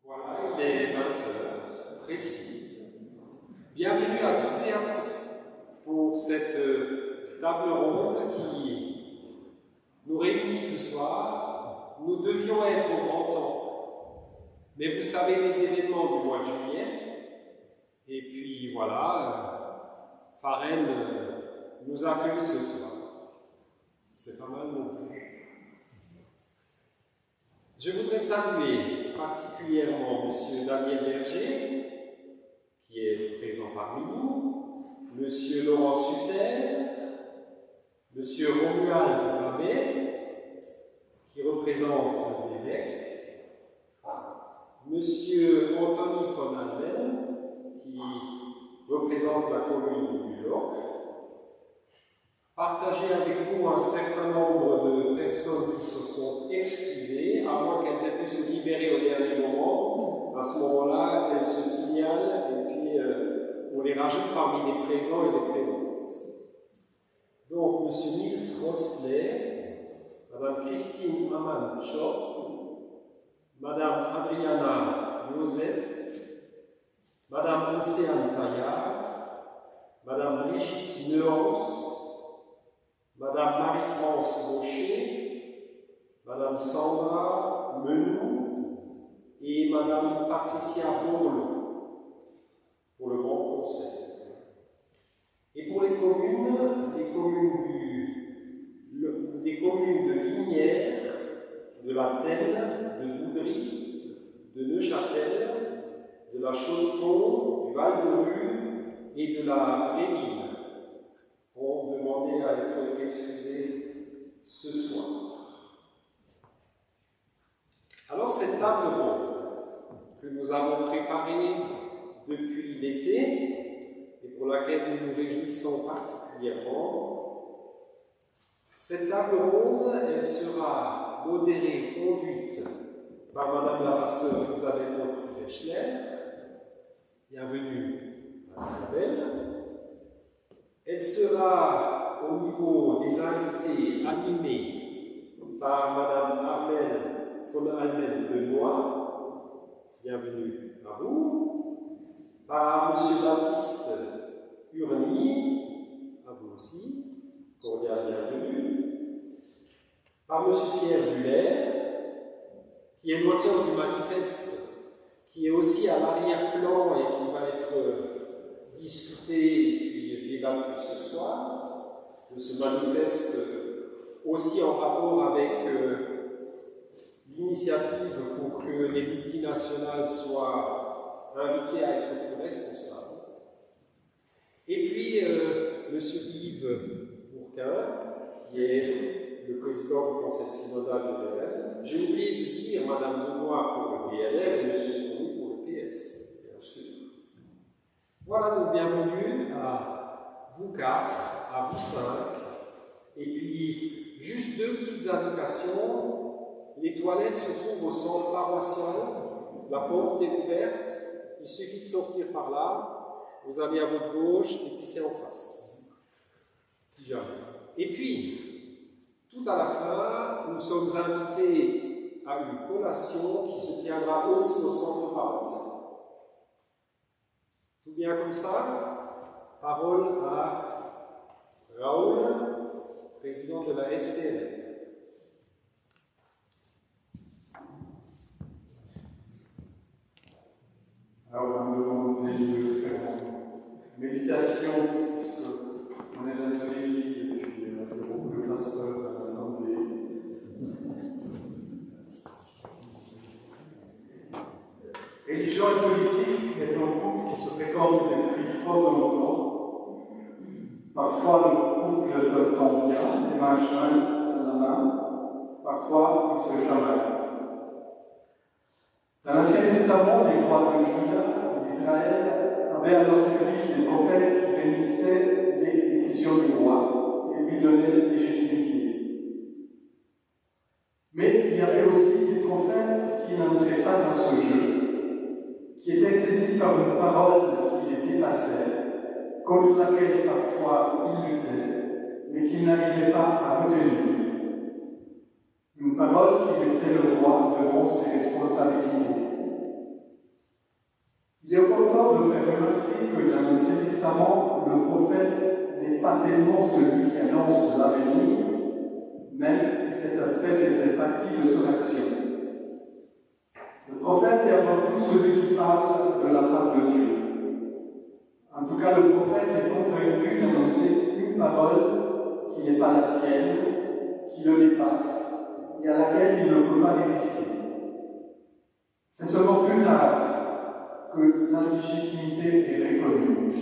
Voilà, il est 20 heures précises. Bienvenue à toutes et à tous pour cette table ronde qui nous réunit ce soir. Nous devions être au grand temps, mais vous savez les événements du mois de juillet. Et puis voilà, Farel nous accueille ce soir. C'est pas mal non plus. Je voudrais saluer particulièrement M. Daniel Berger, qui est présent parmi nous, M. Laurent Sutel, M. Romuald Babet, qui représente l'évêque, M. Anthony von Almen, qui représente la commune du Loc, partager avec vous un certain nombre de personnes qui se sont excusées, à moins qu'elles aient pu se libérer au dernier moment. À ce moment-là, elles se signalent et puis on les rajoute parmi les présents et les présentes. Donc, M. Nils Rosler, Mme Christine Amann-Chop, Mme Adriana Nozet, Mme Océane Taillard, Mme Brigitte Neuhaus, Madame Marie-France Rocher, Madame Sandra Menou et Madame Patricia Bourlon pour le Grand Conseil. Et pour les communes de Lignières, de la Tenne, de Boudry, de Neuchâtel, de la Chaux-de-Fonds, du Val-de-Rue et de la Réville ont demandé à être excusés ce soir. Alors cette table ronde que nous avons préparée depuis l'été et pour laquelle nous nous réjouissons particulièrement, cette table ronde, elle sera modérée, conduite par Madame la pasteure Isabelle Ott-Wechsler. Bienvenue à Isabelle. Elle sera au niveau des invités animée par Madame Armelle von Almen-Benoît. Bienvenue à vous. Par M. Baptiste Urny, à vous aussi. Cordial bienvenue. Par M. Pierre Buller, qui est l'auteur du manifeste, qui est aussi à l'arrière-plan et qui va être discuté débattu ce soir, de ce manifeste aussi en rapport avec l'initiative pour que les multinationales soient invitées à être plus responsables. Et puis, M. Yves Bourquin, qui est le président du conseil synodal de l'ERL. J'ai oublié de dire Mme Benoît pour le PLR et M. Benoît pour le PS, bien sûr. Voilà, donc bienvenue à vous 4, à vous 5, et puis juste 2 petites indications. Les toilettes se trouvent au centre paroissial, la porte est ouverte, il suffit de sortir par là, vous allez à votre gauche, et puis c'est en face, si jamais. Et puis, tout à la fin, nous sommes invités à une collation qui se tiendra aussi au centre paroissial. Tout bien comme ça? Parole à Raoul, président de la SPL. Alors, on me demande de faire une méditation, puisqu'on est dans une église et puis il y a beaucoup de pasteurs à l'Assemblée. Religion et politique est un couple qui se fréquente depuis fort longtemps. Parfois, le couple se tend bien, les mains jointes dans la main. Parfois, ils se chamaillent. Dans l'Ancien Testament, les rois de Juda et d'Israël avaient à leur service des prophètes qui bénissaient les décisions du roi et lui donnaient légitimité. Mais il y avait aussi des prophètes qui n'entraient pas dans ce jeu, qui étaient saisis par une parole qui les dépassait, contre laquelle parfois ils luttaient, mais qu'ils n'arrivaient pas à retenir. Une parole qui mettait le roi devant ses responsabilités. Il est important de faire remarquer que dans l'Ancien Testament, le prophète n'est pas tellement celui qui annonce l'avenir, même si cet aspect faisait partie de son action. Le prophète est avant tout celui qui parle de la part de Dieu. En tout cas, le prophète est convaincu d'annoncer une parole qui n'est pas la sienne, qui le dépasse et à laquelle il ne peut pas résister. C'est seulement plus tard que sa légitimité est reconnue.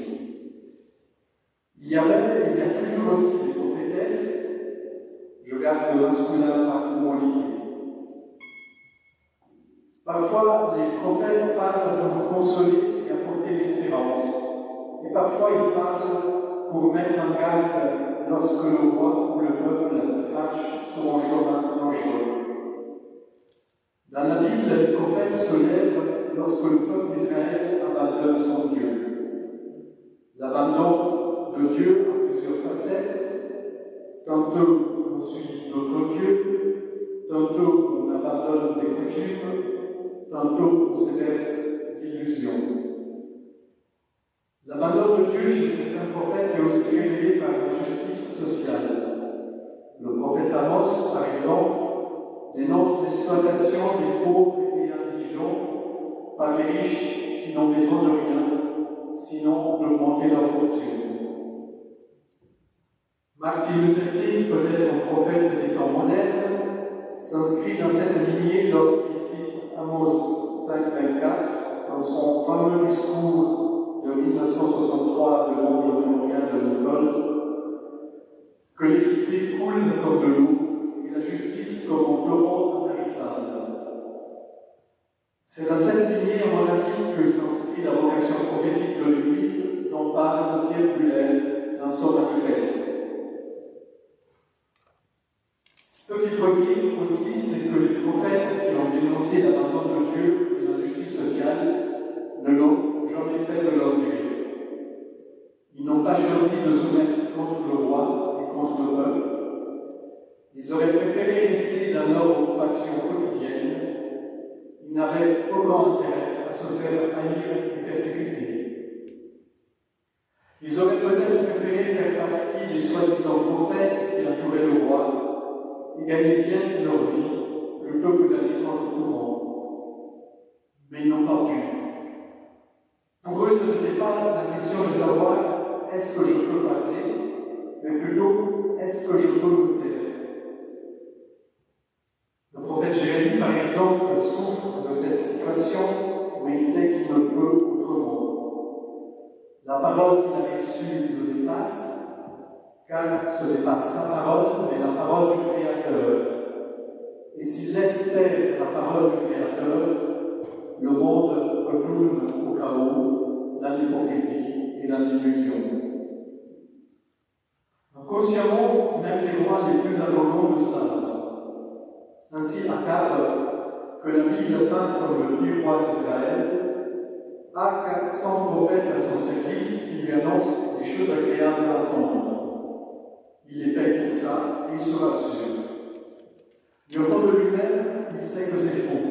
Il y a toujours aussi des prophétesses, je garde le masculin par homologué. Parfois, les prophètes parlent pour vous consoler et apporter l'espérance. Et parfois, ils parlent pour mettre en garde lorsque le roi ou le peuple crache sur un chemin dangereux. Dans la Bible, les prophètes se lèvent lorsque le peuple d'Israël abandonne son Dieu. L'abandon de Dieu a plusieurs facettes. Tantôt, on suit d'autres dieux, tantôt, on abandonne des coutumes, tantôt, on se laisse d'illusions. L'abandon de Dieu chez certains prophètes est aussi révélé par l'injustice sociale. Le prophète Amos, par exemple, dénonce l'exploitation des pauvres et indigents par les riches qui n'ont besoin de rien, sinon d'augmenter leur fortune. Martin Luther King, peut-être un prophète des temps modernes, s'inscrit dans cette lignée lorsqu'il cite Amos 5,24 dans son fameux discours de 1963 devant le mémorial de Lincoln, que l'équité coule comme de l'eau et la justice comme un torrent intarissable. C'est dans cette lignée, à mon avis, que s'inscrit la vocation prophétique de l'Église dont parle Pierre Buller dans son manifeste. Ce qu'il faut dire aussi, c'est que les prophètes qui ont dénoncé l'abandon de Dieu et l'injustice sociale ne l'ont jamais fait de leur gré. Ils n'ont pas choisi de se mettre contre le roi et contre le peuple. Ils auraient préféré rester dans leur occupation quotidienne. Ils n'avaient aucun intérêt à se faire haïr et persécuter. Ils auraient peut-être préféré faire partie des soi-disant prophètes qui entouraient le roi et gagner bien leur vie plutôt que d'aller contre courant. Mais ils n'ont pas pu. Pour eux, ce n'était pas la question de savoir est-ce que je peux parler, mais plutôt est-ce que je peux me taire. Le prophète Jérémie, par exemple, souffre de cette situation, mais il sait qu'il ne peut autrement. La parole qu'il a reçue le dépasse, car ce n'est pas sa parole, mais la parole du Créateur. Et s'il laisse taire la parole du Créateur, le monde retourne au chaos, dans l'hypocrisie et dans l'illusion. Inconsciemment, même les rois les plus arrogants le savent. Ainsi, Akab, que la Bible peint comme le plus roi d'Israël, a 400 prophètes à son service qui lui annoncent des choses agréables à entendre. Il les paye pour ça et il se rassure. Mais au fond de lui-même, il sait que c'est faux.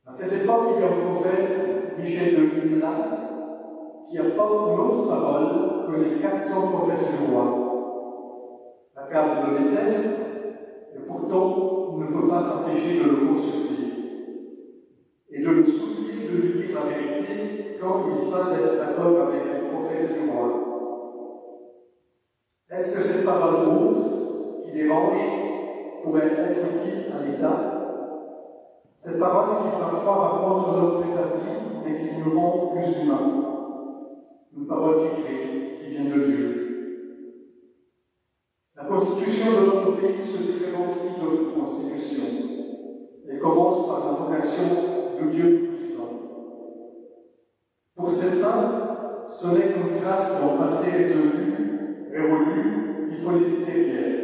À cette époque, il y a un prophète, Michel de Lumla, qui apporte une autre parole que les 400 prophètes du roi. Akab le déteste, et pourtant, il ne peut pas s'empêcher de le consulter et de le supplier de lui dire la vérité quand il feint d'être d'accord avec les prophètes du roi. Est-ce que cette parole honte qui dérange pourrait être utile à l'État? Cette parole qui parfois raconte notre établi, mais qui nous rend plus humains. Une parole qui crée, qui vient de Dieu. La constitution de notre pays se différencie d'autres constitutions. Elle commence par l'invocation du Dieu puissant. Pour certains, ce n'est qu'une grâce d'un passé révolu, il faut laisser derrière.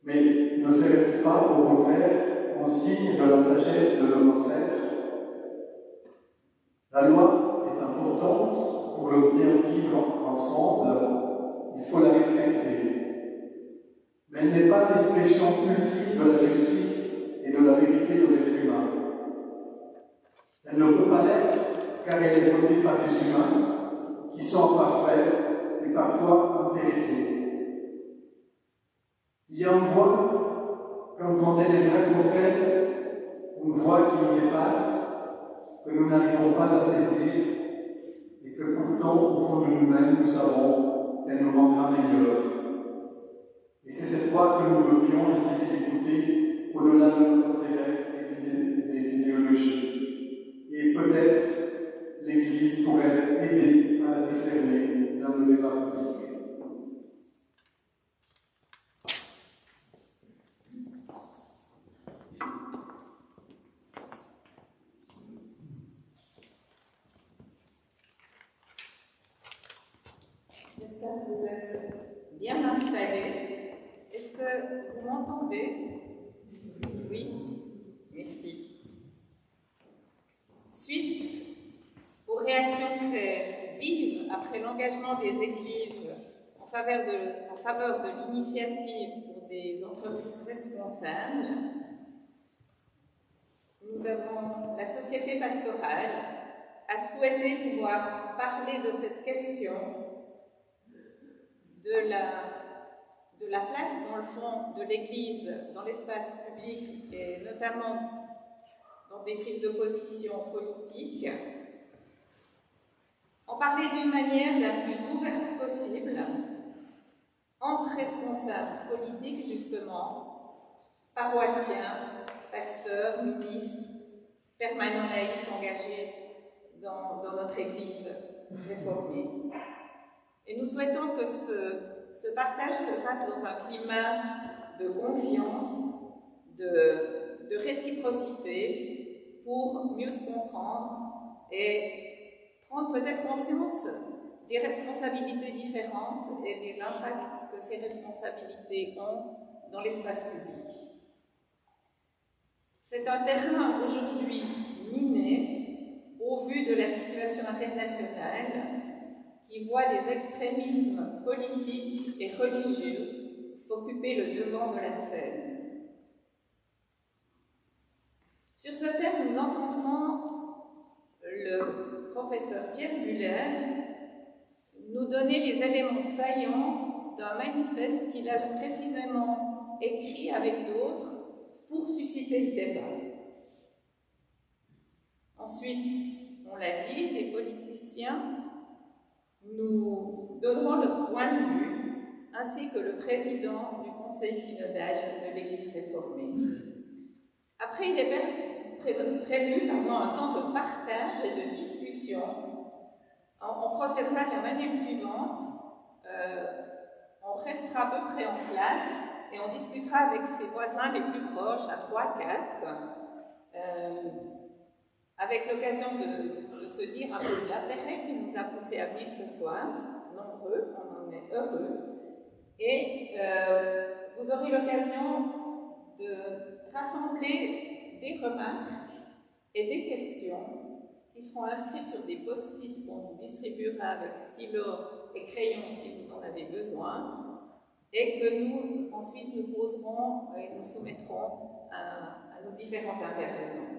Mais ne serait-ce pas, au contraire, un signe de la sagesse de nos ancêtres? La loi est importante pour le bien vivre ensemble, il faut la respecter. Mais elle n'est pas l'expression ultime de la justice et de la vérité de l'être humain. Elle ne peut pas l'être car elle est votée par des humains qui sont imparfaits et parfois intéressés. Il y a une voix, comme quand elle est vraie prophète, une voix qui nous dépasse, que nous n'arrivons pas à saisir, et que pourtant, au fond de nous-mêmes, nous savons qu'elle nous rendra meilleurs. Et c'est cette voix que nous devrions essayer d'écouter au-delà de nos intérêts et des idéologies. Et peut-être l'Église pourrait aider à la discerner dans le débat public. J'espère que vous êtes bien installés. Est-ce que vous m'entendez? Oui, merci. Suite aux réactions très vives après l'engagement des Églises en faveur de l'initiative pour des entreprises responsables, la Société pastorale a souhaité pouvoir parler de cette question de la place, dans le fond, de l'Église dans l'espace public et notamment dans des prises de position politiques, en parler d'une manière la plus ouverte possible, entre responsables politiques, justement, paroissiens, pasteurs, ministres, permanents laïcs engagés dans notre Église réformée. Et nous souhaitons que ce partage se fasse dans un climat de confiance, de réciprocité, pour mieux se comprendre et prendre peut-être conscience des responsabilités différentes et des impacts que ces responsabilités ont dans l'espace public. C'est un terrain aujourd'hui miné au vu de la situation internationale qui voit des extrémismes politiques et religieux occuper le devant de la scène. Sur ce thème, nous entendrons le professeur Pierre Buller nous donner les éléments saillants d'un manifeste qu'il a précisément écrit avec d'autres pour susciter le débat. Ensuite, on l'a dit, les politiciens nous donneront leur point de vue, ainsi que le président du conseil synodal de l'Église réformée. Après, il est prévu un temps de partage et de discussion. On procédera de la manière suivante. On restera à peu près en classe et on discutera avec ses voisins les plus proches, à 3-4, avec l'occasion de se dire un peu l'intérêt qui nous a poussé à venir ce soir, nombreux, on en est heureux, et vous aurez l'occasion de rassembler des remarques et des questions qui seront inscrites sur des post-it qu'on vous distribuera avec stylo et crayon si vous en avez besoin, et que nous, ensuite, nous poserons et nous soumettrons à nos différents intervenants.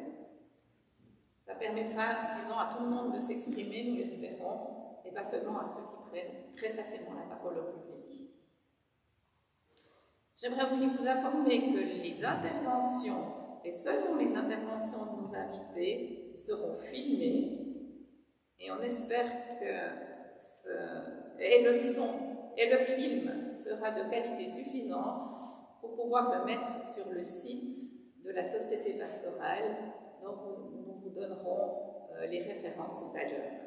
Ça permettra, disons, à tout le monde de s'exprimer, nous l'espérons, et pas seulement à ceux qui prennent très facilement la parole au public. J'aimerais aussi vous informer que les interventions, et seulement les interventions de nos invités, seront filmées, et on espère que le son et le film sera de qualité suffisante pour pouvoir le mettre sur le site de la Société pastorale, dont nous vous donnerons les références tout à l'heure.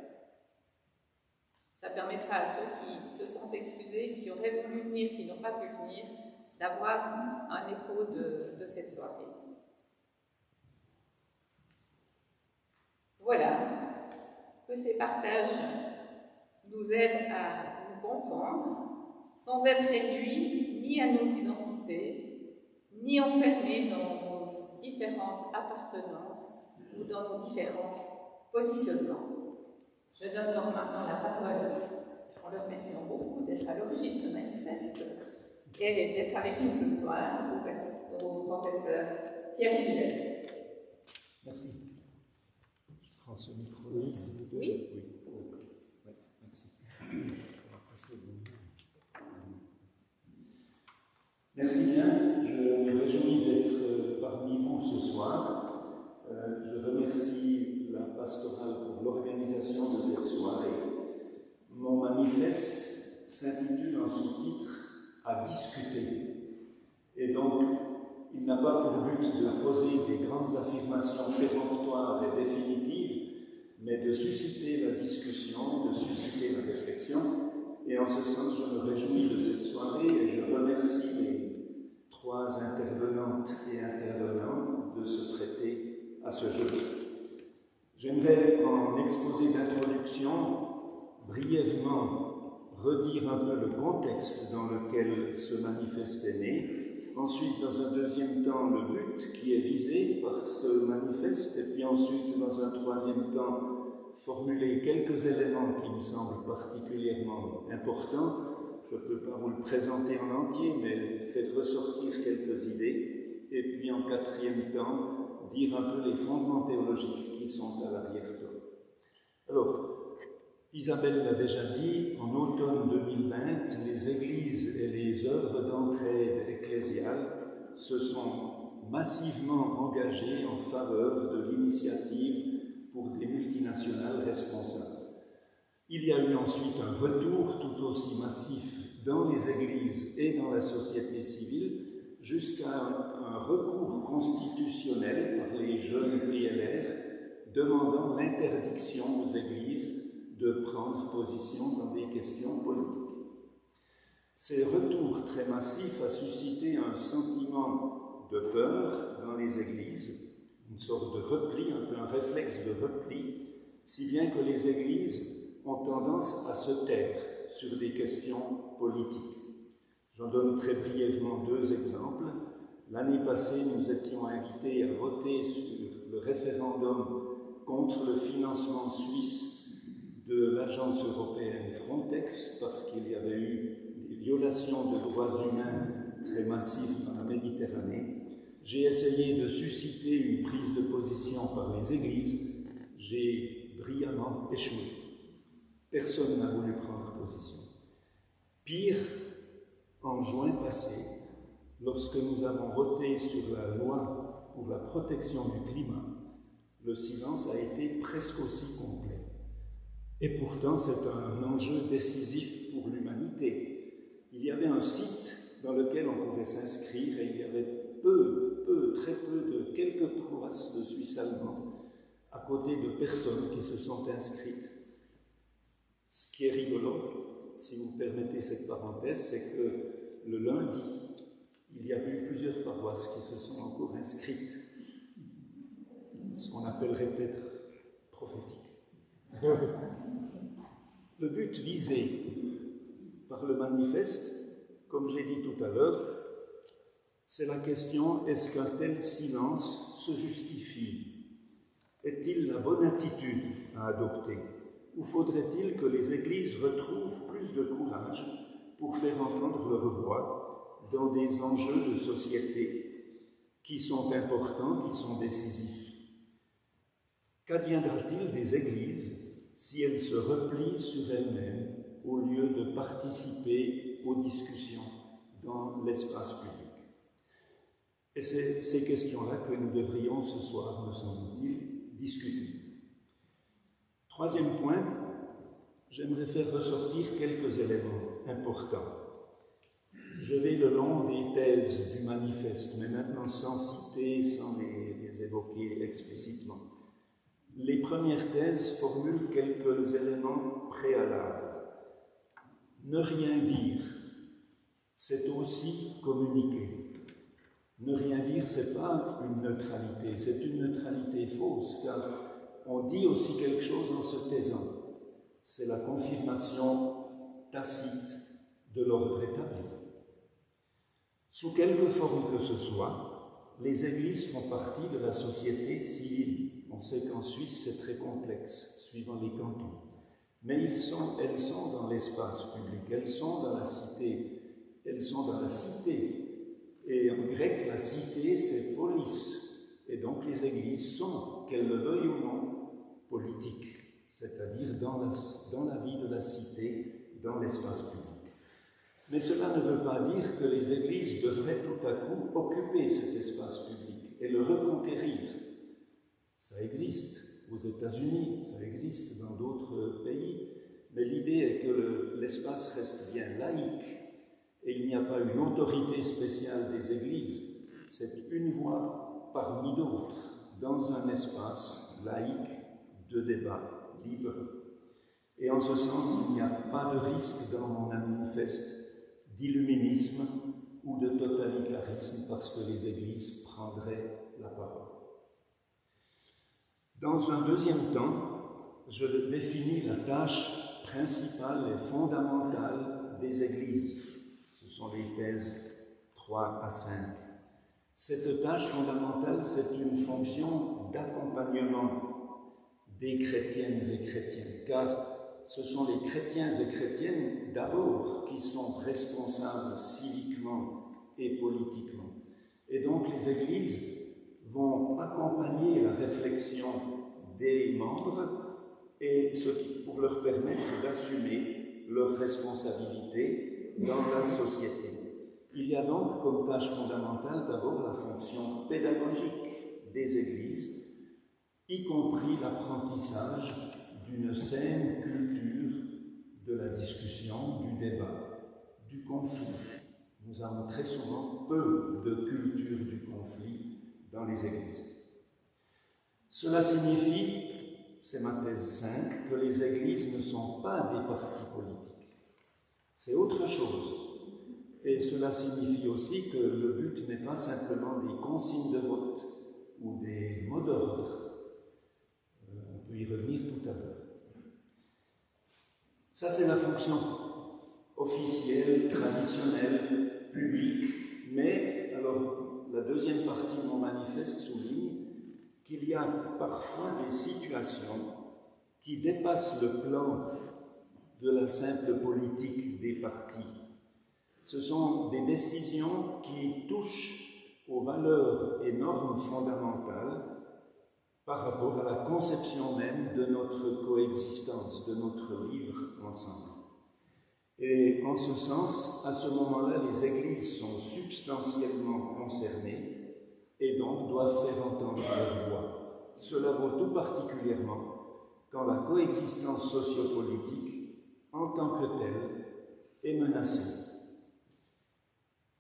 Ça permettra à ceux qui se sont excusés, qui auraient voulu venir, qui n'ont pas pu venir, d'avoir un écho de cette soirée. Voilà, que ces partages nous aident à nous comprendre, sans être réduits ni à nos identités, ni enfermés dans nos différentes appartenances ou dans nos différents positionnements. Je donne donc maintenant la parole, en leur remerciant beaucoup d'être à l'origine de ce manifeste et d'être avec nous ce soir, au professeur Pierre Buller. Merci. Je ce micro. Oui. Oui. Merci. Merci bien. Je me réjouis d'être parmi vous ce soir. Je remercie la pastorale pour l'organisation de cette soirée. Mon manifeste s'intitule en sous-titre « À discuter ». Et donc, il n'a pas pour but de poser des grandes affirmations péremptoires et définitives, mais de susciter la discussion, de susciter la réflexion. Et en ce sens, je me réjouis de cette soirée et je remercie les 3 intervenantes et intervenants de se prêter à ce jeu. J'aimerais, en exposé d'introduction, brièvement redire un peu le contexte dans lequel ce manifeste est né. Ensuite, dans un deuxième temps, le but qui est visé par ce manifeste, et puis ensuite, dans un troisième temps, formuler quelques éléments qui me semblent particulièrement importants. Je ne peux pas vous le présenter en entier, mais faire ressortir quelques idées. Et puis, en quatrième temps, dire un peu les fondements théologiques qui sont à l'arrière-plan. Alors, Isabelle l'a déjà dit, en automne 2020, les églises et les œuvres d'entraide ecclésiale se sont massivement engagées en faveur de l'initiative pour des multinationales responsables. Il y a eu ensuite un retour tout aussi massif dans les églises et dans la société civile, jusqu'à un recours constitutionnel par les jeunes PLR demandant l'interdiction aux églises de prendre position dans des questions politiques. Ces retours très massifs ont suscité un sentiment de peur dans les églises, une sorte de repli, un peu un réflexe de repli, si bien que les églises ont tendance à se taire sur des questions politiques. J'en donne très brièvement 2 exemples. L'année passée, nous étions invités à voter sur le référendum contre le financement suisse de l'agence européenne Frontex, parce qu'il y avait eu des violations de droits humains très massives dans la Méditerranée. J'ai essayé de susciter une prise de position par les églises. J'ai brillamment échoué. Personne n'a voulu prendre position. Pire, en juin passé, lorsque nous avons voté sur la loi pour la protection du climat, le silence a été presque aussi complet. Et pourtant, c'est un enjeu décisif pour l'humanité. Il y avait un site dans lequel on pouvait s'inscrire et il y avait très peu de quelques paroisses de Suisse allemande à côté de personnes qui se sont inscrites. Ce qui est rigolo, si vous me permettez cette parenthèse, c'est que le lundi, il y a eu plusieurs paroisses qui se sont encore inscrites. Ce qu'on appellerait peut-être prophétique. Le but visé par le manifeste, comme j'ai dit tout à l'heure, c'est la question: est-ce qu'un tel silence se justifie? Est-il la bonne attitude à adopter? Ou faudrait-il que les églises retrouvent plus de courage pour faire entendre leur voix dans des enjeux de société qui sont importants, qui sont décisifs? Qu'adviendra-t-il des églises si elles se replient sur elles-mêmes au lieu de participer aux discussions dans l'espace public? Et c'est ces questions-là que nous devrions ce soir, me semble-t-il, discuter. Troisième point, j'aimerais faire ressortir quelques éléments importants. Je vais le long des thèses du manifeste, mais maintenant sans citer, sans les évoquer explicitement. Les premières thèses formulent quelques éléments préalables. Ne rien dire, c'est aussi communiquer. Ne rien dire, ce n'est pas une neutralité, c'est une neutralité fausse, car on dit aussi quelque chose en se taisant. C'est la confirmation tacite de l'ordre établi. Sous quelque forme que ce soit, les églises font partie de la société civile. On sait qu'en Suisse, c'est très complexe, suivant les cantons. Mais elles sont dans l'espace public, elles sont dans la cité. Elles sont dans la cité. Et en grec, la cité, c'est polis. Et donc les églises sont, qu'elles le veuillent ou non, politique, c'est-à-dire dans la vie de la cité, dans l'espace public. Mais cela ne veut pas dire que les églises devraient tout à coup occuper cet espace public et le reconquérir. Ça existe aux États-Unis, ça existe dans d'autres pays, mais l'idée est que l'espace reste bien laïque et il n'y a pas une autorité spéciale des églises, c'est une voix parmi d'autres dans un espace laïque de débat libre. Et en ce sens, il n'y a pas de risque dans mon manifeste d'illuminisme ou de totalitarisme parce que les églises prendraient la parole. Dans un deuxième temps, je définis la tâche principale et fondamentale des églises. Ce sont les thèses 3 à 5. Cette tâche fondamentale, c'est une fonction d'accompagnement des chrétiennes et chrétiens, car ce sont les chrétiens et chrétiennes d'abord qui sont responsables civiquement et politiquement. Et donc les églises vont accompagner la réflexion des membres et ce qui pour leur permettre d'assumer leurs responsabilités dans la société. Il y a donc comme tâche fondamentale d'abord la fonction pédagogique des églises, y compris l'apprentissage d'une saine culture de la discussion, du débat, du conflit. Nous avons très souvent peu de culture du conflit dans les églises. Cela signifie, c'est ma thèse 5, que les églises ne sont pas des partis politiques. C'est autre chose. Et cela signifie aussi que le but n'est pas simplement des consignes de vote ou des mots d'ordre. On peut y revenir tout à l'heure. Ça, c'est la fonction officielle, traditionnelle, publique. Mais, alors, la deuxième partie de mon manifeste souligne qu'il y a parfois des situations qui dépassent le plan de la simple politique des partis. Ce sont des décisions qui touchent aux valeurs et normes fondamentales par rapport à la conception même de notre coexistence, de notre vivre ensemble. Et en ce sens, à ce moment-là, les églises sont substantiellement concernées et donc doivent faire entendre leur voix. Cela vaut tout particulièrement quand la coexistence sociopolitique, en tant que telle, est menacée.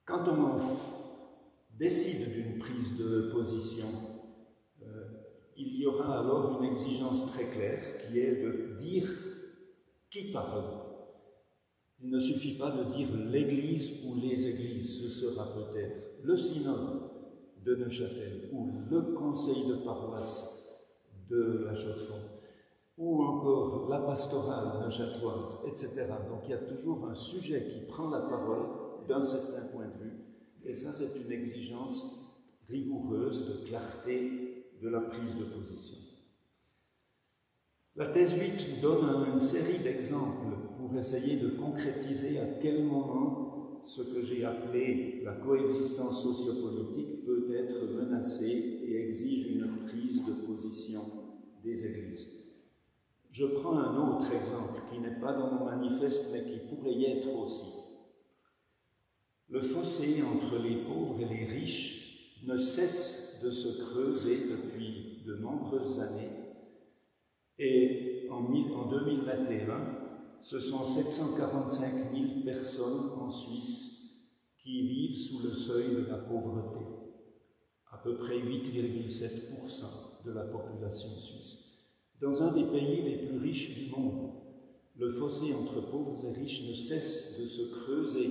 Quand on décide d'une prise de position, il y aura alors une exigence très claire qui est de dire qui parle. Il ne suffit pas de dire l'Église ou les églises, ce sera peut-être le synode de Neuchâtel ou le conseil de paroisse de la Chaux-de-Fonds ou encore la pastorale neuchâteloise, etc. Donc il y a toujours un sujet qui prend la parole d'un certain point de vue et ça c'est une exigence rigoureuse de clarté de la prise de position. La thèse 8 donne une série d'exemples pour essayer de concrétiser à quel moment ce que j'ai appelé la coexistence sociopolitique peut être menacée et exige une prise de position des églises. Je prends un autre exemple qui n'est pas dans mon manifeste mais qui pourrait y être aussi. Le fossé entre les pauvres et les riches ne cesse de se creuser depuis de nombreuses années et en 2021, ce sont 745 000 personnes en Suisse qui vivent sous le seuil de la pauvreté, à peu près 8,7% de la population suisse. Dans un des pays les plus riches du monde, le fossé entre pauvres et riches ne cesse de se creuser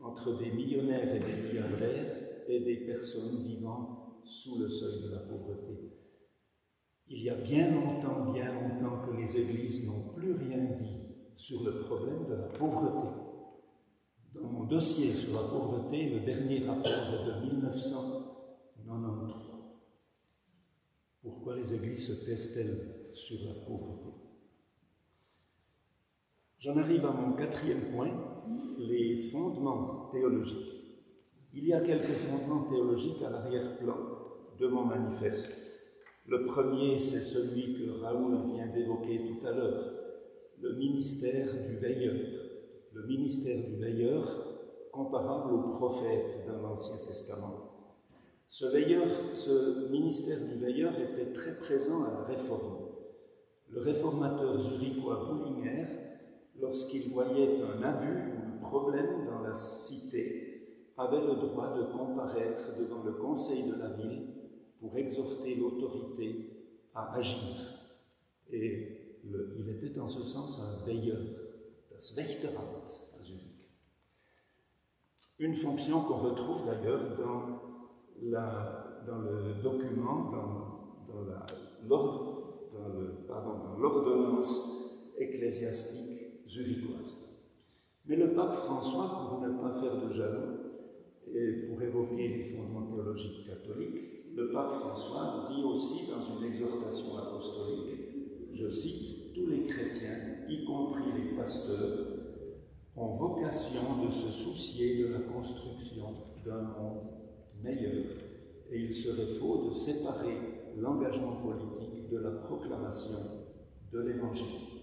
entre des millionnaires et des milliardaires et des personnes vivant sous le seuil de la pauvreté. Il y a bien longtemps que les églises n'ont plus rien dit sur le problème de la pauvreté. Dans mon dossier sur la pauvreté, le dernier rapport est de 1993. Pourquoi les églises se taisent-elles sur la pauvreté? J'en arrive à mon quatrième point, les fondements théologiques. Il y a quelques fondements théologiques à l'arrière-plan de mon manifeste. Le premier, c'est celui que Raoul vient d'évoquer tout à l'heure, le ministère du veilleur. Le ministère du veilleur, comparable au prophète dans l'Ancien Testament. Ce ministère du veilleur était très présent à la Réforme. Le réformateur zurichois Bullinger, lorsqu'il voyait un abus ou un problème dans la cité, avait le droit de comparaître devant le conseil de la ville pour exhorter l'autorité à agir. Et il était en ce sens un veilleur, das Wächteramt à Zurich. Une fonction qu'on retrouve d'ailleurs dans le document, dans l'ordonnance ecclésiastique zurichoise. Mais le pape François, pour ne pas faire de jaloux, et pour évoquer les fondements théologiques catholiques, le pape François dit aussi dans une exhortation apostolique, je cite, « Tous les chrétiens, y compris les pasteurs, ont vocation de se soucier de la construction d'un monde meilleur, et il serait faux de séparer l'engagement politique de la proclamation de l'Évangile. »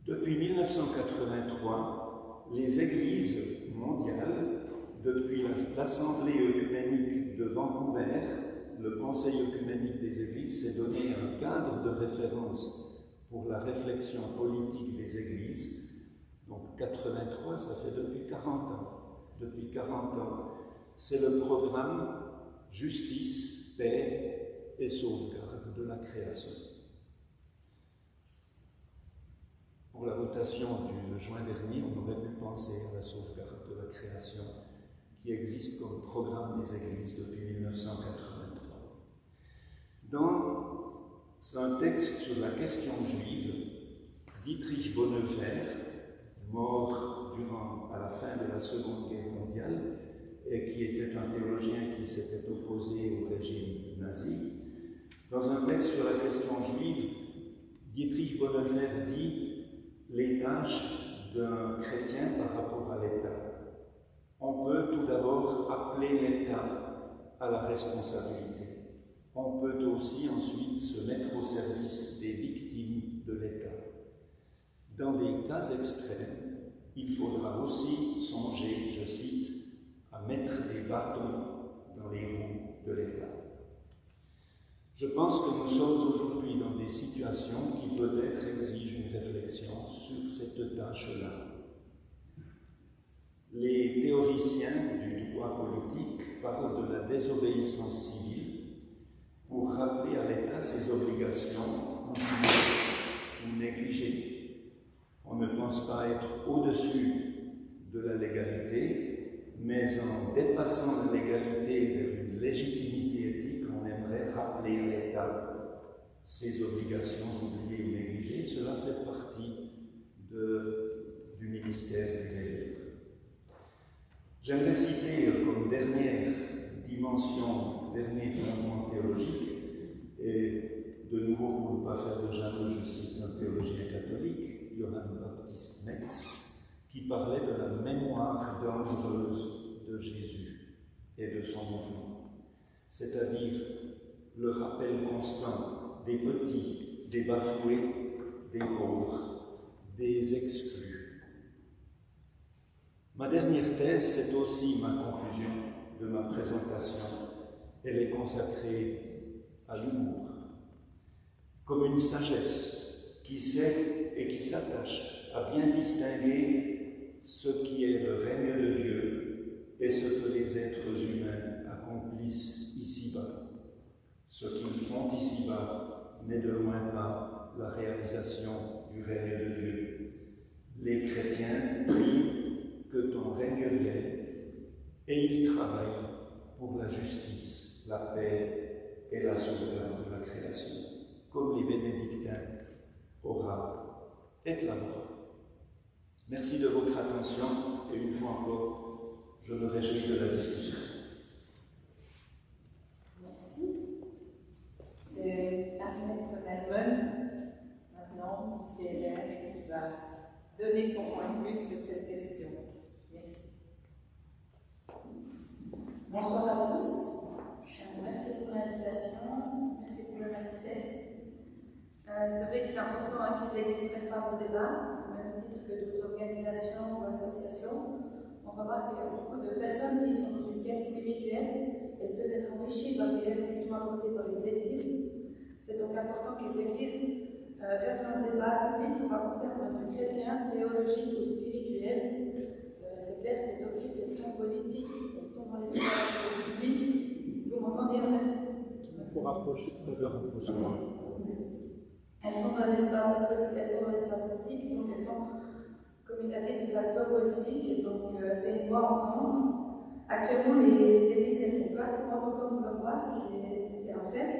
Depuis 1983, les églises mondiales, depuis l'Assemblée œcuménique de Vancouver, le Conseil œcuménique des Églises s'est donné un cadre de référence pour la réflexion politique des Églises. Donc 83, ça fait depuis 40 ans. Depuis 40 ans, c'est le programme Justice, Paix et Sauvegarde de la création. Pour la votation du juin dernier, on aurait pu penser à la sauvegarde de la création qui existe comme programme des Églises depuis 1983. Dans un texte sur la question juive, Dietrich Bonhoeffer, mort à la fin de la Seconde Guerre mondiale et qui était un théologien qui s'était opposé au régime nazi, dans un texte sur la question juive, Dietrich Bonhoeffer dit les tâches d'un chrétien par rapport à l'État. On peut tout d'abord appeler l'État à la responsabilité. On peut aussi ensuite se mettre au service des victimes de l'État. Dans des cas extrêmes, il faudra aussi songer, je cite, à mettre des bâtons dans les roues de l'État. Je pense que nous sommes aujourd'hui dans des situations qui peut-être exigent une réflexion sur cette tâche-là. Les théoriciens du droit politique parlent de la désobéissance civile pour rappeler à l'État ses obligations ou négligées. On ne pense pas être au-dessus de la légalité, mais en dépassant la légalité vers une légitimité éthique, on aimerait rappeler à l'État ses obligations oubliées ou négligées. Cela fait partie du ministère du veilleur. J'aimerais citer comme dernière dimension, dernier fondement théologique, et de nouveau pour ne pas faire de jaloux, je cite un théologien catholique, Johann Baptist Metz, qui parlait de la mémoire dangereuse de Jésus et de son mouvement, c'est-à-dire le rappel constant des petits, des bafoués, des pauvres, des exclus. Ma dernière thèse, c'est aussi ma conclusion de ma présentation. Elle est consacrée à l'humour, comme une sagesse qui sait et qui s'attache à bien distinguer ce qui est le règne de Dieu et ce que les êtres humains accomplissent ici-bas. Ce qu'ils font ici-bas n'est de loin pas la réalisation du règne de Dieu. Les chrétiens prient que ton règne vienne, et ils travaillent pour la justice, la paix et la sauvegarde de la création, comme les bénédictins, ora et clamora. Merci de votre attention, et une fois encore, je me réjouis de la discussion. Merci. C'est Armel von Almen, maintenant, qui est là, qui va donner son point de vue sur cette question. Merci. Bonsoir à tous. Merci pour l'invitation. important que les églises préparent au débat, au même titre que d'autres organisations ou associations. On va voir qu'il y a beaucoup de personnes qui sont dans une quête spirituelle. Elles peuvent être enrichies par les réflexions apportées par les églises. C'est donc important que les églises restent dans le débat public pour apporter un point de vue chrétien, théologique ou spirituel. C'est clair que d'office, elles sont politiques, elles sont dans l'espace public. Vous m'entendez en fait? Il faut rapprocher, le rapprochement. Elles sont dans l'espace public, donc elles sont, comme il a dit, des facteurs politiques, donc c'est une voix à entendre. Actuellement, les églises, elles font pas entendre leur voix, ça c'est un fait.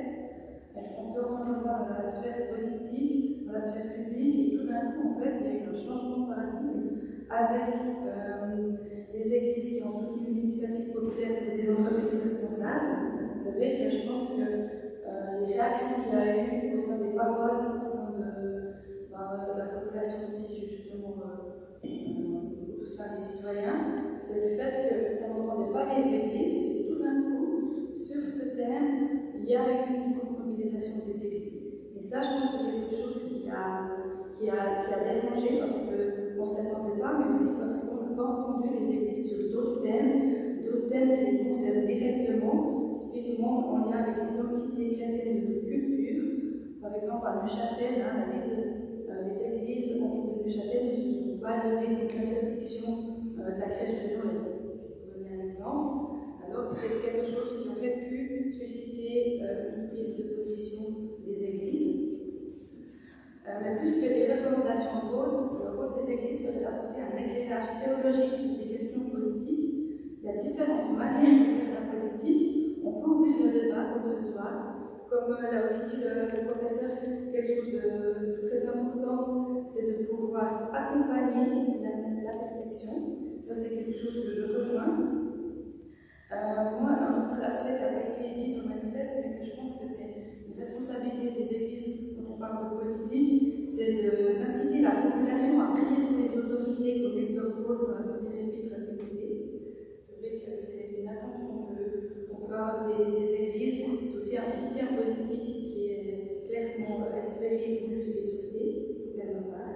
Elles font peu entendre leur voix dans la sphère politique, dans la sphère publique, et tout d'un coup, en fait, il y a eu un changement de paradigme avec les églises qui ont soutenu une initiative populaire pour des entreprises responsables. C'est vrai que je pense que les réactions qu'il y a eu au sein des paroisses, au sein de la population ici, justement, au sein des citoyens, c'est le fait qu'on n'entendait pas les églises, et tout d'un coup, sur ce thème, il y a eu une forte mobilisation des églises. Et ça, je pense que c'est quelque chose qui a dérangé parce qu'on ne s'y attendait pas, mais aussi parce qu'on n'a pas entendu les églises sur d'autres thèmes qui les concernent directement, typiquement en lien avec l'identité chrétienne de notre culture. Par exemple, à Neuchâtel, les églises en ville de Neuchâtel ne se sont pas levées contre l'interdiction de la crèche de Noël. Pour donner un exemple, alors que c'est quelque chose qui aurait pu susciter une prise de position des églises. Mais plus que des recommandations hautes, le rôle des églises serait d'apporter un éclairage théologique sur des questions politiques. Il y a différentes manières de faire de la politique. On peut ouvrir le débat comme ce soir. Comme l'a aussi dit le professeur, quelque chose de très important, c'est de pouvoir accompagner la réflexion. Ça, c'est quelque chose que je rejoins. Moi, un autre aspect qui a été dit dans le manifeste, mais que je pense que c'est une responsabilité des églises quand on parle de politique, c'est d'inciter la population à prier pour les autorités, comme l'exhorte Paul dans la première épître à Timothée. C'est vrai que c'est une attente qu'on peut avoir des églises. C'est aussi un soutien politique qui est clairement espéré, voulu et souhaité, pour ma part.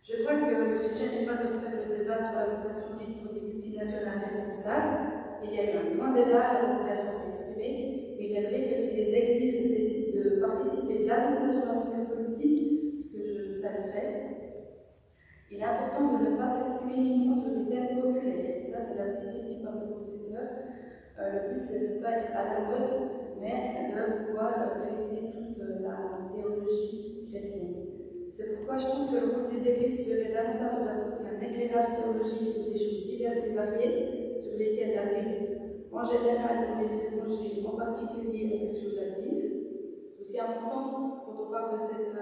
Je crois que le sujet n'est pas de refaire le débat sur la votation pour des multinationales responsables. Il y a eu un grand débat, la population s'est exprimée, mais il est vrai que si les églises décident de participer davantage dans la sphère politique, ce que je saluerais, il est important de ne pas s'exprimer uniquement sur des thèmes populaires. Et ça, c'est là aussi dit par le professeur. Le but, c'est de ne pas être à la mode, mais de pouvoir traiter toute la théologie chrétienne. C'est pourquoi je pense que le rôle des églises serait davantage d'apporter un éclairage théologique sur des choses diverses et variées, sur lesquelles la Bible en général ou les évangiles en particulier ont quelque chose à dire. C'est aussi important, quand on parle de cette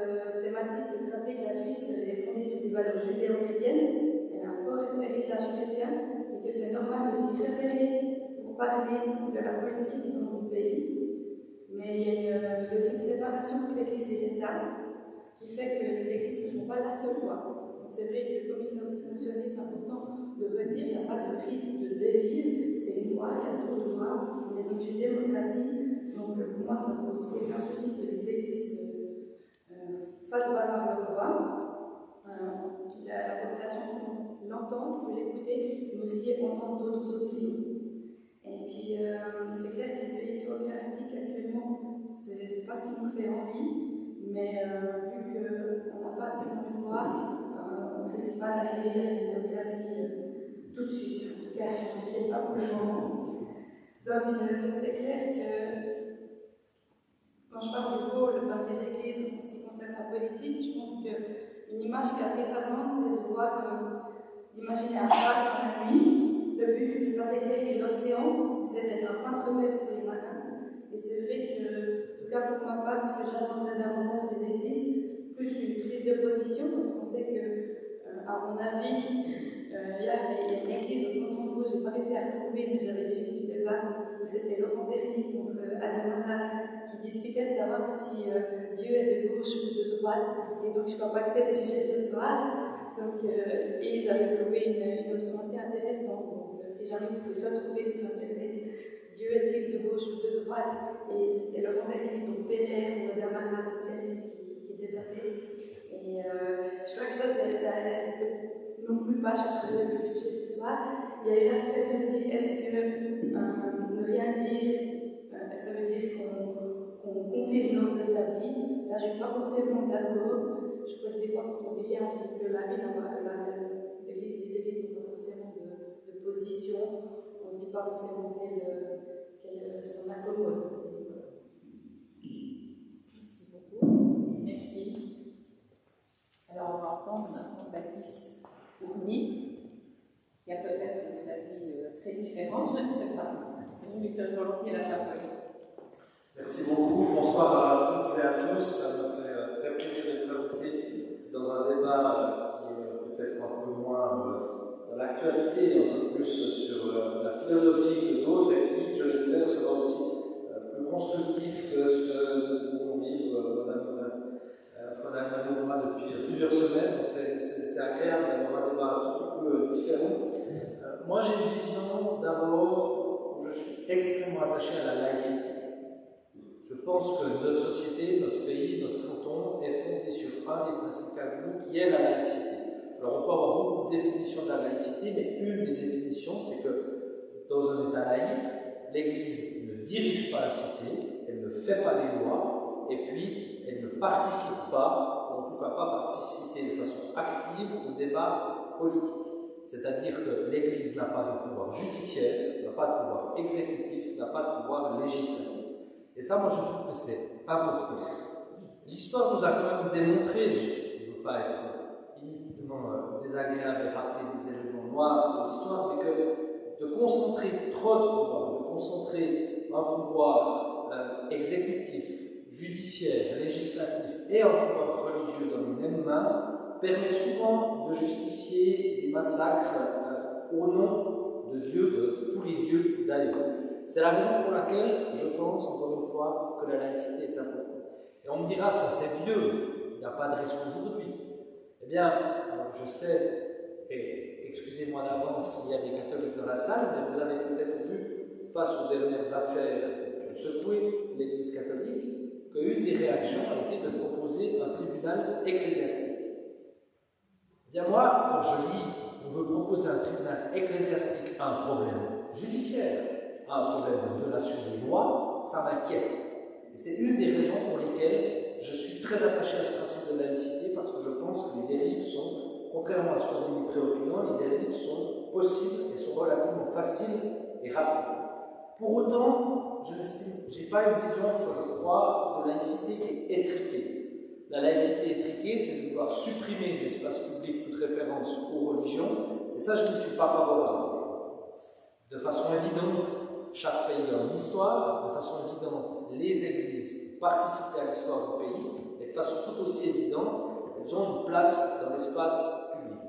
thématique, c'est de rappeler que la Suisse est fondée sur des valeurs judéo-chrétiennes, elle a un fort héritage chrétien, et que c'est normal de s'y référer pour parler de la politique dans notre pays. Mais il y a aussi une séparation entre l'Église et l'État, qui fait que les églises ne sont pas la seule voie. Donc c'est vrai que, comme il l'a aussi mentionné, c'est important de redire, il n'y a pas de risque de dérive, c'est une voie, il y a d'autres voies, on est dans une démocratie, donc pour moi ça ne pose aucun souci que les églises fassent valoir leur voix, la population l'entend, peut l'écouter, mais aussi entendre d'autres opinions. Et puis c'est clair que les pays théocratiques actuellement, c'est pas ce qui nous fait envie. Mais vu qu'on n'a pas seulement une voix, on ne risque pas d'arriver à une démocratie tout de suite. En tout cas, ça ne m'inquiète pas pour le moment. Donc, c'est clair que quand je parle du rôle des églises en ce qui concerne la politique, je pense qu'une image qui est assez parlante, c'est de voir, d'imaginer un phare dans la nuit. Le but, c'est pas d'éclairer l'océan, c'est d'être un point de repère pour les marins. Et c'est vrai que, en tout cas pour ma part, ce que j'attendrais davantage des églises, plus qu'une prise de position, parce qu'on sait que, à mon avis, il y a une église au canton de Vaud, je n'ai pas réussi à retrouver, mais j'avais suivi le débat où c'était Laurent Bernier contre Adamara qui discutait de savoir si Dieu est de gauche ou de droite. Et donc je ne crois pas que c'est le sujet ce soir. Donc, et ils avaient trouvé une option assez intéressante. Donc, si jamais vous pouvez retrouver sur Internet, Dieu est-il de gauche ou de droite? Et c'était Laurent Bernier, donc PLR ou Adamara socialiste qui débattait. je crois que ça, c'est non plus pas le sujet ce soir. Il y a une aspect de dire est-ce que ne rien dire, ça veut dire qu'on confirme l'ordre établi. Là, je ne suis pas forcément d'accord. Je crois que des fois, quand on dit rien, on dit que les églises n'ont pas forcément de position. On ne se dit pas forcément qu'elles s'en accommodent. Merci beaucoup. Merci. Alors, on va entendre maintenant Baptiste Ourny, qui a peut-être des avis très différents, je ne sais pas. Je lui donne volontiers la parole. Merci beaucoup. Bonsoir à toutes et à tous. Ça me fait très plaisir d'être invité dans un débat qui est peut-être un peu moins dans l'actualité, un peu plus sur la philosophie que d'autres et qui, je l'espère, sera aussi plus constructif que ce que nous pouvons vivre, Madame Manouma, depuis plusieurs semaines. Donc c'est agréable d'avoir un débat un tout petit peu différent. Moi, j'ai une vision d'abord où je suis extrêmement attaché à la laïcité. Je pense que notre société, notre pays, notre canton est fondé sur un des principes cardinaux qui est la laïcité. Alors on peut avoir beaucoup de définitions de la laïcité, mais une des définitions, c'est que dans un État laïque, l'Église ne dirige pas la cité, elle ne fait pas les lois, et puis elle ne participe pas, ou en tout cas pas participer de façon active au débat politique. C'est-à-dire que l'Église n'a pas de pouvoir judiciaire, n'a pas de pouvoir exécutif, n'a pas de pouvoir législatif. Et ça, moi, je trouve que c'est important. L'histoire nous a quand même démontré, je ne veux pas être inutilement désagréable et rappeler des éléments noirs de l'histoire, mais que de concentrer trop de pouvoir, de concentrer un pouvoir exécutif, judiciaire, législatif et un pouvoir religieux dans les mêmes mains, permet souvent de justifier des massacres au nom de Dieu, de tous les dieux d'ailleurs. C'est la raison pour laquelle je pense, encore une fois, que la laïcité est importante. Et on me dira, ça c'est vieux, il n'y a pas de risque aujourd'hui. Eh bien, je sais, et excusez-moi d'avance qu'il y a des catholiques dans la salle, mais vous avez peut-être vu, face aux dernières affaires qui ont secoué l'Église catholique, qu'une des réactions a été de proposer un tribunal ecclésiastique. Eh bien moi, quand je lis, on veut proposer un tribunal ecclésiastique à un problème judiciaire, un problème de violation des lois, ça m'inquiète. Et c'est une des raisons pour lesquelles je suis très attaché à ce principe de laïcité, parce que je pense que les dérives sont, contrairement à ce qu'on dit préoccupant, les dérives sont possibles et sont relativement faciles et rapides. Pour autant, je n'ai pas une vision, je crois, de laïcité qui est étriquée. La laïcité étriquée, c'est de vouloir supprimer de l'espace public toute référence aux religions, et ça, je n'y suis pas favorable. De façon évidente, chaque pays a une histoire, de façon évidente, les églises participent à l'histoire du pays, et de façon tout aussi évidente, elles ont une place dans l'espace public.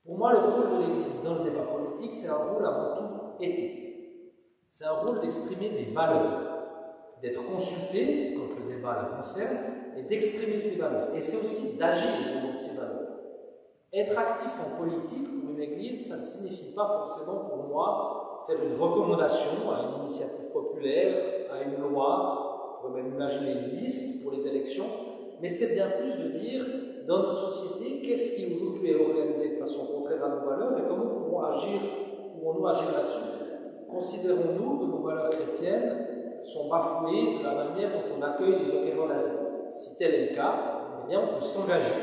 Pour moi, le rôle de l'Église dans le débat politique, c'est un rôle avant tout éthique. C'est un rôle d'exprimer des valeurs, d'être consulté quand le débat la concerne, et d'exprimer ces valeurs. Et c'est aussi d'agir au nom de ces valeurs. Être actif en politique pour une Église, ça ne signifie pas forcément pour moi faire une recommandation à une initiative populaire, à une loi, on peut même imaginer une liste pour les élections, mais c'est bien plus de dire, dans notre société, qu'est-ce qui aujourd'hui est organisé de façon contraire à nos valeurs et comment pouvons-nous agir là-dessus? Considérons-nous que nos valeurs chrétiennes sont bafouées de la manière dont on accueille les requérants d'asile? Si tel est le cas, eh bien on peut s'engager,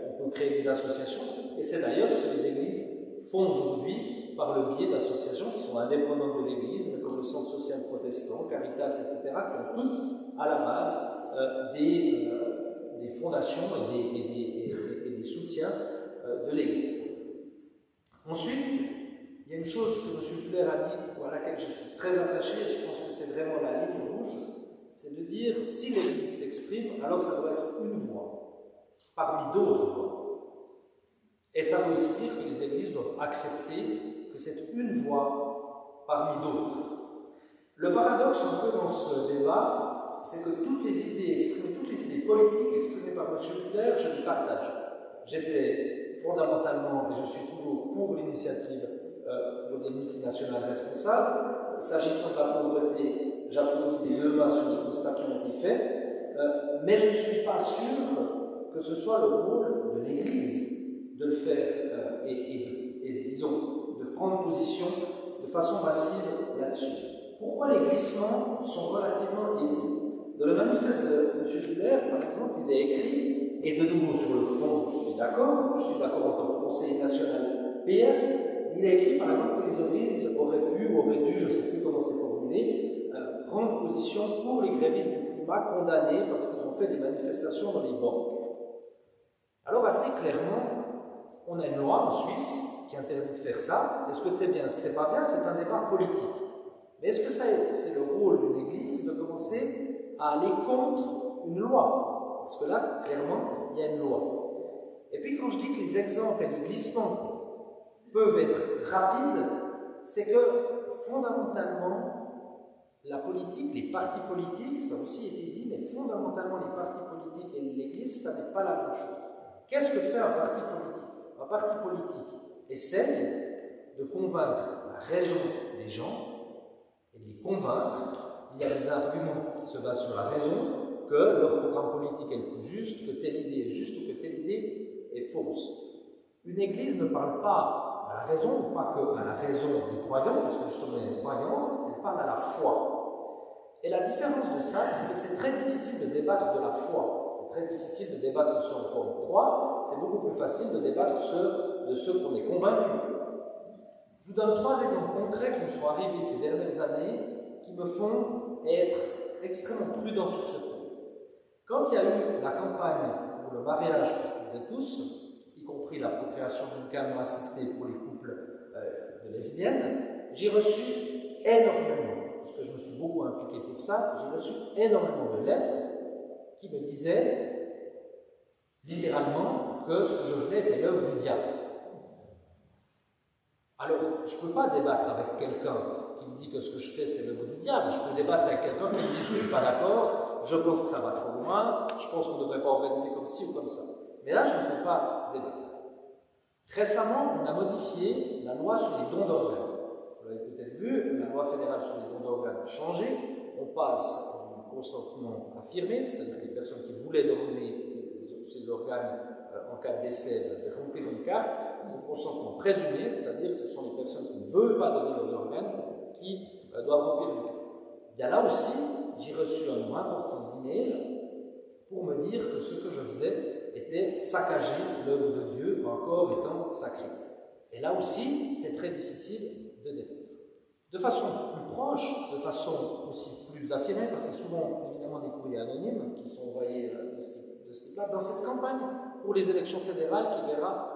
on peut créer des associations, et c'est d'ailleurs ce que les églises font aujourd'hui par le biais d'associations qui sont indépendantes de l'Église, mais comme le Centre social protestant, Caritas, etc., qui ont toutes à la base des fondations et des soutiens de l'Église. Ensuite, il y a une chose que M. Buller a dit, à laquelle je suis très attaché, et je pense que c'est vraiment la ligne rouge, c'est de dire, si l'Église s'exprime, alors ça doit être une voix, parmi d'autres voix. Et ça veut aussi dire que les Églises doivent accepter que c'est une voix parmi d'autres. Le paradoxe un peu dans ce débat, c'est que toutes les idées politiques exprimées par M. Buller, je les partage. J'étais fondamentalement, et je suis toujours pour l'initiative des multinationales responsables. S'agissant de la pauvreté, j'applaudis des deux mains sur le constat qui ont été faits, mais je ne suis pas sûr que ce soit le rôle de l'Église de le faire et disons, de prendre position de façon massive là-dessus. Pourquoi les glissements sont relativement aisés? Dans le manifeste de M. Buller, par exemple, il est écrit, et de nouveau sur le fond, je suis d'accord en tant que conseiller national PS, il est écrit par exemple que les églises auraient pu, ou auraient dû, je ne sais plus comment c'est formulé, prendre position pour les grévistes du climat condamnés parce qu'ils ont fait des manifestations dans les banques. Alors assez clairement, on a une loi en Suisse qui interdit de faire ça. Est-ce que c'est bien? Est-ce que c'est pas bien? C'est un débat politique. Mais est-ce que c'est le rôle d'une église de commencer à aller contre une loi? Parce que là, clairement, il y a une loi. Et puis quand je dis que les exemples et les glissements peuvent être rapides, c'est que fondamentalement, la politique, les partis politiques, ça a aussi été dit, mais fondamentalement les partis politiques et l'Église, ça n'est pas la même chose. Qu'est-ce que fait un parti politique? Un parti politique essaye de convaincre la raison des gens et de les convaincre, il y a des arguments qui se basent sur la raison, que leur programme politique est le plus juste, que telle idée est juste ou que telle idée est fausse. Une Église ne parle pas à la raison, ou pas que à la raison des croyants, parce que justement il y a une croyance, elle parle à la foi. Et la différence de ça, c'est que c'est très difficile de débattre de la foi. C'est très difficile de débattre de ce en quoi on croit, c'est beaucoup plus facile de débattre de ceux qu'on est convaincus. Je vous donne 3 exemples concrets qui me sont arrivés ces dernières années, qui me font être extrêmement prudent sur ce point. Quand il y a eu la campagne pour le mariage pour toutes et tous, y compris la procréation médicalement assistée pour les couples de lesbiennes, j'ai reçu énormément, parce que je me suis beaucoup impliqué pour ça, j'ai reçu énormément de lettres qui me disaient littéralement que ce que je faisais était l'œuvre du diable. Alors, je ne peux pas débattre avec quelqu'un qui me dit que ce que je fais c'est l'œuvre du diable. Je peux débattre avec quelqu'un qui me dit je ne suis pas d'accord, je pense que ça va trop loin, je pense qu'on ne devrait pas organiser comme ci ou comme ça. Mais là, je ne peux pas débattre. Récemment, on a modifié la loi sur les dons d'organes. Vous l'avez peut-être vu, la loi fédérale sur les dons d'organes a changé. On passe du consentement affirmé, c'est-à-dire que les personnes qui voulaient donner ces organes en cas de décès devaient remplir une carte, au consentement présumé, c'est-à-dire que ce sont les personnes qui ne veulent pas donner leurs organes qui doivent remplir une carte. Il y a là aussi, j'ai reçu un nombre important d'emails pour me dire que ce que je faisais était saccager l'œuvre de Dieu, un corps étant sacré. Et là aussi, c'est très difficile de débattre. De façon plus proche, de façon aussi plus affirmée, parce que c'est souvent évidemment des courriers anonymes qui sont envoyés de ce type-là, dans cette campagne pour les élections fédérales qui verra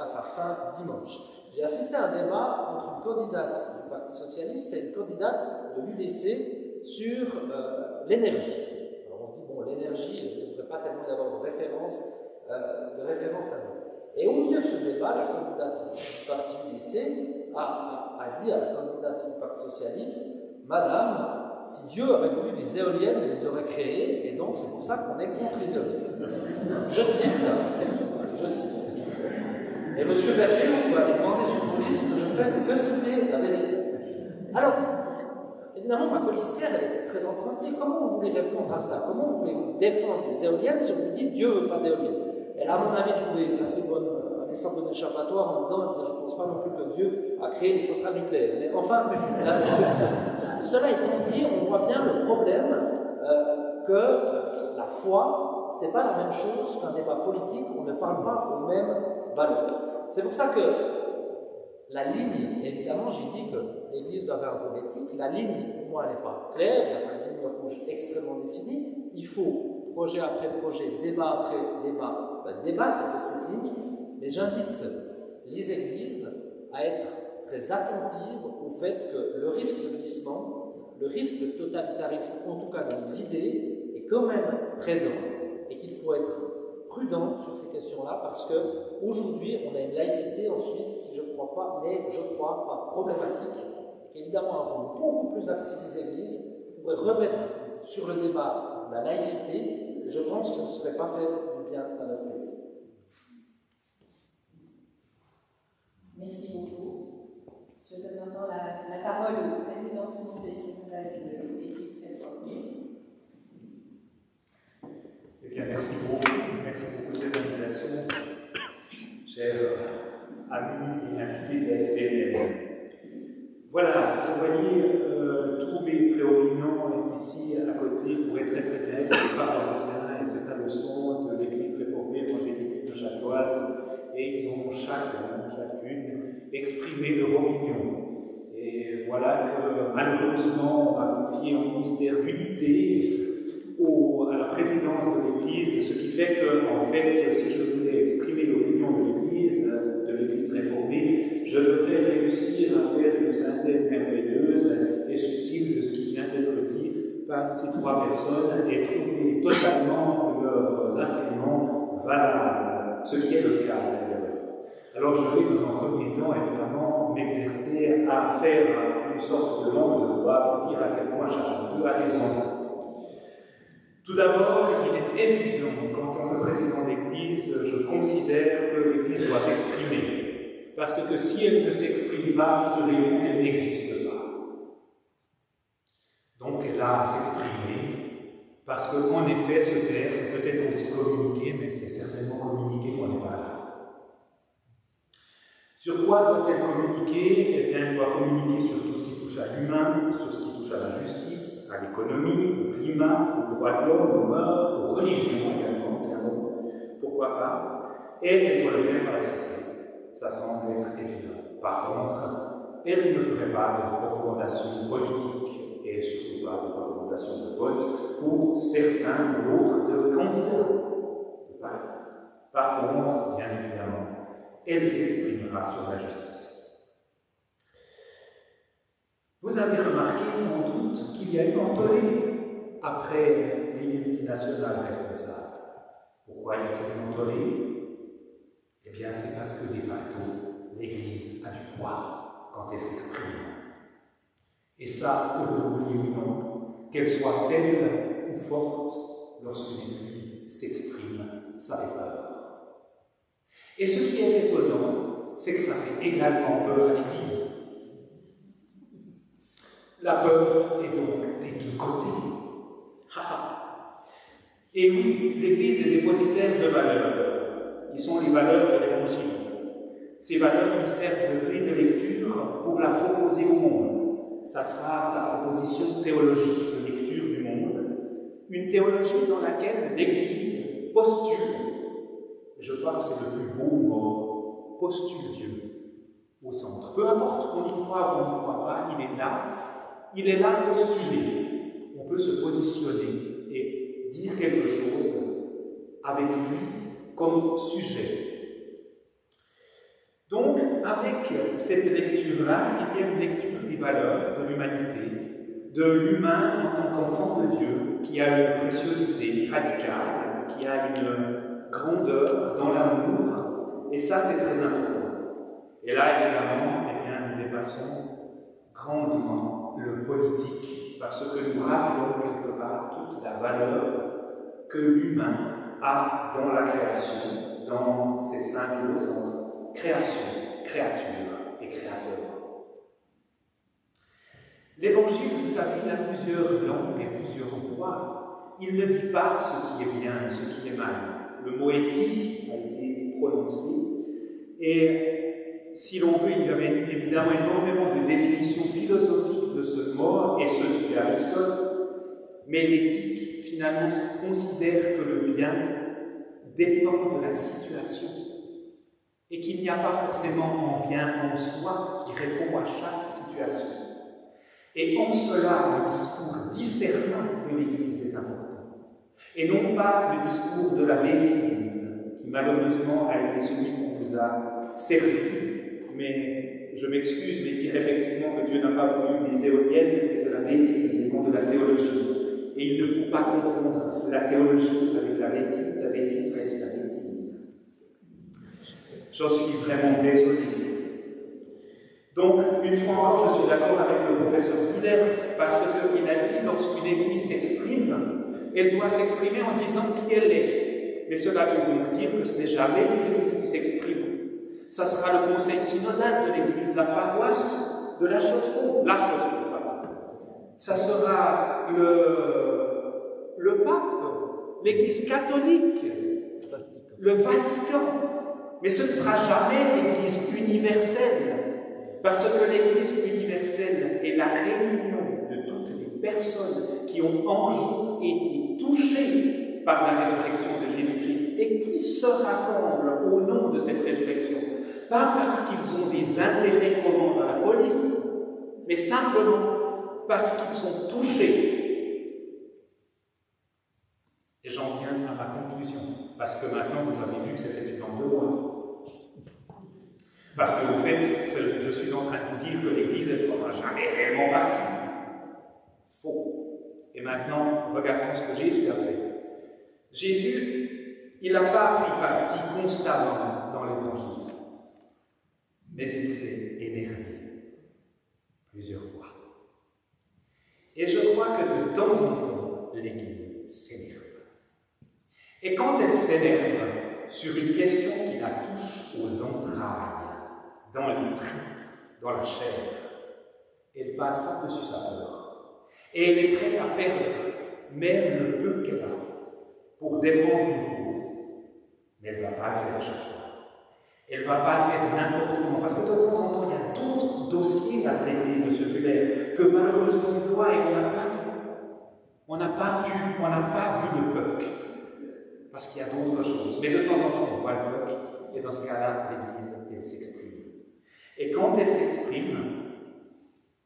sa fin dimanche. J'ai assisté à un débat entre une candidate du Parti Socialiste et une candidate de l'UDC sur l'énergie. Alors on se dit, bon, l'énergie, il ne devrait pas tellement y avoir de référence à nous. Et au milieu de ce débat, la candidate du Parti UDC a dit à la candidate du Parti Socialiste, Madame, si Dieu avait voulu des éoliennes, il les aurait créées, et donc c'est pour ça qu'on est contre les éoliennes. Je cite. Et M. Berger, vous m'avez demandé sur police ce que je fais de que citer la vérité. Alors, évidemment, ma colistière, elle était très empruntée. Comment vous voulez répondre à ça? Comment vous voulez défendre les éoliennes si on vous dit Dieu ne veut pas d'éoliennes? Elle a, à mon avis, trouvé un assez bon échappatoire en disant je ne pense pas non plus que Dieu a créé des centrales nucléaires. Mais enfin, cela étant dit, on voit bien le problème que la foi, ce n'est pas la même chose qu'un débat politique, on ne parle pas aux mêmes valeurs. C'est pour ça que la ligne, évidemment, j'ai dit que l'Église doit avoir un peu d'éthique, la ligne, pour moi, elle n'est pas claire, il n'y a pas de ligne rouge extrêmement définie, il faut, projet après projet, débat après débat, débattre de cette ligne, mais j'invite les Églises à être très attentives au fait que le risque de glissement, le risque de totalitarisme, en tout cas dans les idées, est quand même présent et qu'il faut être prudent sur ces questions-là parce qu'aujourd'hui, on a une laïcité en Suisse qui, je crois pas problématique, qui est évidemment un rôle beaucoup plus actif des Églises, pourrait remettre sur le débat la laïcité, et je pense que ce ne serait pas faire du bien à notre pays. Merci beaucoup. Je donne maintenant la parole au président du Conseil synodal de l'Église réformée. Eh bien, merci beaucoup. Merci SPNL. Voilà, vous voyez, tous mes préopinions ici à côté pourraient très bien être paroissiens, et c'est la leçon de l'Église réformée évangélique de Chatoise, et ils ont chacune exprimé leur opinion. Et voilà que malheureusement on a confié un ministère d'unité à la présidence de l'Église, ce qui fait que, en fait, si je voulais exprimer l'opinion de l'Église réformée, je devrais réussir à faire une synthèse merveilleuse et subtile de ce qui vient d'être dit par ces trois personnes et trouver totalement leurs arguments valables, ce qui est le cas d'ailleurs. Alors je vais dans un premier temps évidemment m'exercer à faire une sorte de langue de loi pour dire à quel point chacun d'eux a raison. Tout d'abord, il est évident qu'en tant que président d'Église, je considère que l'Église doit s'exprimer. Parce que si elle ne s'exprime pas, figurez-vous qu'elle n'existe pas. Donc elle a à s'exprimer, parce qu'en effet, se taire, c'est peut-être aussi communiquer, mais c'est certainement communiquer qu'on n'est pas là. Sur quoi doit-elle communiquer? Eh bien, elle doit communiquer sur tout ce qui touche à l'humain, sur ce qui touche à la justice, à l'économie, au climat, au droit de l'homme, aux mœurs, aux religions également, pourquoi pas. Et elle doit le faire à la cité. Ça semble être évident. Par contre, elle ne ferait pas de recommandations politiques et surtout pas de recommandations de vote pour certains ou d'autres de candidats. Par contre, bien évidemment, elle s'exprimera sur la justice. Vous avez remarqué sans doute qu'il y a eu un tollé après les multinationales responsables. Pourquoi y a-t-il un tollé? Eh bien, c'est parce que de facto, l'Église a du poids quand elle s'exprime. Et ça, que vous le vouliez ou non, qu'elle soit faible ou forte, lorsque l'Église s'exprime, ça fait peur. Et ce qui est étonnant, c'est que ça fait également peur à l'Église. La peur est donc des deux côtés. Et oui, l'Église est dépositaire de valeurs, qui sont les valeurs de l'Évangile. Ces valeurs lui servent de clé de lecture pour la proposer au monde. Ça sera sa proposition théologique de lecture du monde, une théologie dans laquelle l'Église postule, et je crois que c'est le plus beau mot, postule Dieu au centre. Peu importe qu'on y croit ou qu'on n'y croit pas, il est là postulé. On peut se positionner et dire quelque chose avec lui comme sujet. Donc, avec cette lecture-là, il y a une lecture des valeurs de l'humanité, de l'humain en tant qu'enfant de Dieu, qui a une préciosité radicale, qui a une grandeur dans l'amour, et ça c'est très important. Et là, évidemment, eh bien, nous dépassons grandement le politique, parce que nous rappelons quelque part toute la valeur que l'humain a dans la création, dans ses symbioses entre création, créature et créateur. L'Évangile, vous savez, il a plusieurs langues et plusieurs voix. Il ne dit pas ce qui est bien et ce qui est mal. Le mot éthique a été prononcé, et si l'on veut, il y avait évidemment énormément de définitions philosophiques de ce mot et celui d'Aristote, mais l'éthique, finalement, considère que le bien dépend de la situation et qu'il n'y a pas forcément un bien en soi qui répond à chaque situation. Et en cela, le discours discernant de l'Église est important. Et non pas le discours de la bêtise, qui malheureusement a été celui qu'on vous a servi. Mais je m'excuse, mais dire effectivement que Dieu n'a pas voulu des éoliennes, c'est de la bêtise et non de la théologie. Et il ne faut pas confondre la théologie avec la bêtise reste la bêtise. J'en suis vraiment désolé. Donc, une fois encore, je suis d'accord avec le professeur Müller, parce qu'il a dit, lorsqu'une Église s'exprime, elle doit s'exprimer en disant qui elle est. Mais cela veut donc dire que ce n'est jamais l'Église qui s'exprime. Ça sera le conseil synodal de l'Église, la paroisse de la Chaux-de-Fonds, pardon. Ça sera le pape, l'Église catholique, le Vatican. Mais ce ne sera jamais l'Église universelle. parce que l'Église universelle est la réunion de toutes les personnes qui ont un jour été touchées par la résurrection de Jésus-Christ et qui se rassemblent au nom de cette résurrection, pas parce qu'ils ont des intérêts communs dans la police, mais simplement parce qu'ils sont touchés. Et j'en viens à ma conclusion, parce que maintenant vous avez vu que c'était une langue de bois. Parce que, au fait, je suis en train de vous dire que l'Église ne prendra jamais réellement parti. Faux. Et maintenant, regardons ce que Jésus a fait. Jésus, il n'a pas pris parti constamment dans l'Évangile, mais il s'est énervé plusieurs fois. Et je crois que de temps en temps, l'Église s'énerve. Et quand elle s'énerve sur une question qui la touche aux entrailles, dans les tripes, dans la chair, elle passe par-dessus sa peur. Et elle est prête à perdre même le peu qu'elle a pour défendre une cause. Mais elle ne va pas le faire à chaque fois. Elle ne va pas le faire n'importe comment. Parce que de temps en temps, il y a d'autres dossiers à traiter, M. Muller, que malheureusement nous voit et on n'a pas vu. On n'a pas vu le PUC. Parce qu'il y a d'autres choses. Mais de temps en temps, on voit le PUC. Et dans ce cas-là, l'Église, elle s'exprime. Et quand elle s'exprime,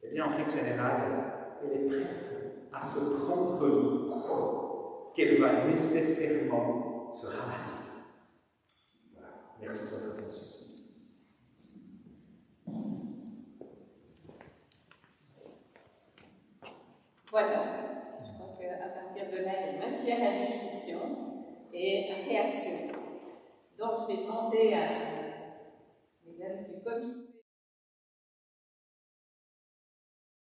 eh bien, en règle générale, elle est prête à se prendre le coup qu'elle va nécessairement se ramasser. Voilà. Merci de votre attention. Voilà. Je crois qu'à partir de là, il y a matière à discussion et à réaction. Donc, je vais demander à les amis du comité